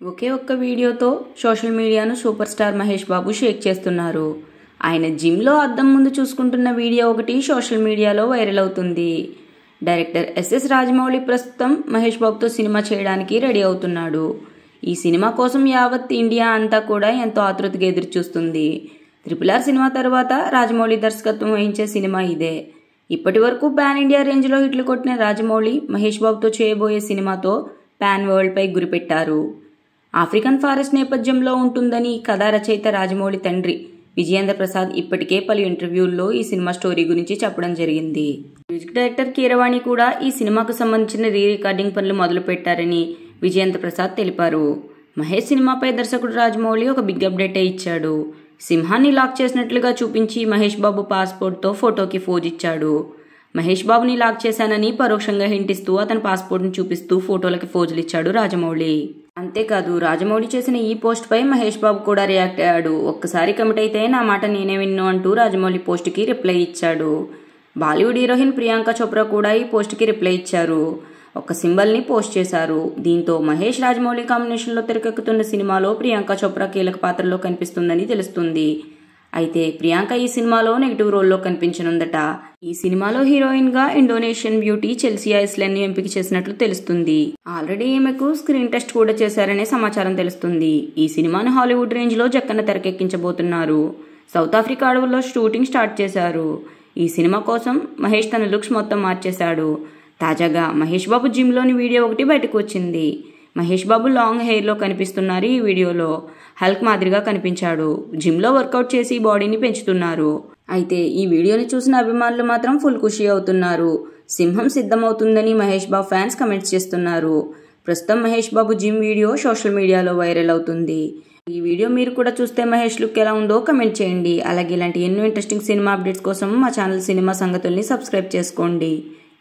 ఒకే ఒక్క వీడియోతో సోషల్ మీడియాను సూపర్ స్టార్ మహేష్ బాబు షేక్ చేస్తున్నారు. ఆయన జిమ్లో అద్దం ముందు చూసుకుంటున్న వీడియో ఒకటి సోషల్ మీడియాలో వైరల్ అవుతుంది. డైరెక్టర్ ఎస్ఎస్ రాజమౌళి ప్రస్తుతం మహేష్ బాబుతో సినిమా చేయడానికి రెడీ అవుతున్నాడు. ఈ సినిమా కోసం యావత్ ఇండియా అంతా కూడా ఎంతో ఆతృతగా ఎదురు చూస్తుంది. RRR సినిమా తర్వాత రాజమౌళి దర్శకత్వం వహించే సినిమా ఇదే. ఇప్పటి వరకు పాన్ ఇండియా రేంజ్లో హిట్లు కొట్టిన రాజమౌళి మహేష్ బాబుతో చేయబోయే సినిమాతో పాన్ వరల్డ్ పై గురిపెట్టారు. ఆఫ్రికన్ ఫారెస్ట్ నేపథ్యంలో ఉంటుందని కథా రచయిత రాజమౌళి తండ్రి విజయేంద్ర ప్రసాద్ ఇప్పటికే పలు ఇంటర్వ్యూల్లో ఈ సినిమా స్టోరీ గురించి చెప్పడం జరిగింది. మ్యూజిక్ డైరెక్టర్ కీరవాణి కూడా ఈ సినిమాకు సంబంధించిన రికార్డింగ్ పనులు మొదలు పెట్టారని విజయేంద్ర ప్రసాద్ తెలిపారు. మహేష్ సినిమాపై దర్శకుడు రాజమౌళి ఒక బిగ్ అప్డేటే ఇచ్చాడు. సింహాన్ని లాక్ చేసినట్లుగా చూపించి మహేష్ బాబు పాస్పోర్ట్తో ఫోటోకి ఫోజ్ ఇచ్చాడు. మహేష్ బాబుని లాక్ చేశానని పరోక్షంగా హింటిస్తూ అతని పాస్పోర్ట్ని చూపిస్తూ ఫోటోలకి ఫోజులు ఇచ్చాడు రాజమౌళి. అంతేకాదు, రాజమౌళి చేసిన ఈ పోస్ట్ పై మహేష్ బాబు కూడా రియాక్ట్ అయ్యాడు. ఒక్కసారి కమిట్ అయితే నా మాట నేనే విన్ను అంటూ రాజమౌళి పోస్ట్కి రిప్లై ఇచ్చాడు. బాలీవుడ్ హీరోయిన్ ప్రియాంక చోప్రా కూడా ఈ పోస్ట్కి రిప్లై ఇచ్చారు. ఒక సింబల్ని పోస్ట్ చేశారు. దీంతో మహేష్ రాజమౌళి కాంబినేషన్లో తెరకెక్కుతున్న సినిమాలో ప్రియాంక చోప్రా కీలక పాత్రలో కనిపిస్తుందని తెలుస్తుంది. అయితే ప్రియాంక ఈ సినిమాలో నెగిటివ్ రోల్లో కనిపించనుందట. ఈ సినిమాలో హీరోయిన్ గా ఇండోనేషియన్ బ్యూటీ చెల్సీ ఐస్లాండ్ ని ఎంపిక చేసినట్లు తెలుస్తుంది. ఆల్రెడీ ఈమెకు స్క్రీన్ టెస్ట్ కూడా చేశారనే సమాచారం తెలుస్తుంది. ఈ సినిమాను హాలీవుడ్ రేంజ్ లో జక్కన తెరకెక్కించబోతున్నారు. సౌత్ ఆఫ్రికా అడవుల్లో షూటింగ్ స్టార్ట్ చేశారు. ఈ సినిమా కోసం మహేష్ తన లుక్స్ మొత్తం మార్చేశాడు. తాజాగా మహేష్ బాబు జిమ్ లోని వీడియో ఒకటి బయటకు వచ్చింది. మహేష్ బాబు లాంగ్ హెయిర్ లో కనిపిస్తున్నారు. ఈ వీడియోలో హల్క్ మాదిరిగా కనిపించాడు. జిమ్ లో వర్కౌట్ చేసి బాడీని పెంచుతున్నారు. అయితే ఈ వీడియోని చూసిన అభిమానులు మాత్రం ఫుల్ ఖుషి అవుతున్నారు. సింహం సిద్ధమవుతుందని మహేష్ బాబు ఫ్యాన్స్ కమెంట్స్ చేస్తున్నారు. ప్రస్తుతం Mahesh Babu gym video social మీడియాలో వైరల్ అవుతుంది. ఈ వీడియో మీరు కూడా చూస్తే మహేష్ లుక్ ఎలా ఉందో కమెంట్ చేయండి. అలాగే ఇలాంటి ఎన్నో ఇంట్రెస్టింగ్ సినిమా అప్డేట్స్ కోసం మా ఛానల్ సినిమా సంగతుల్ని సబ్స్క్రైబ్ చేసుకోండి.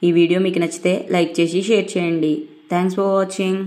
ఈ వీడియో మీకు నచ్చితే లైక్ చేసి షేర్ చేయండి. Thanks for watching.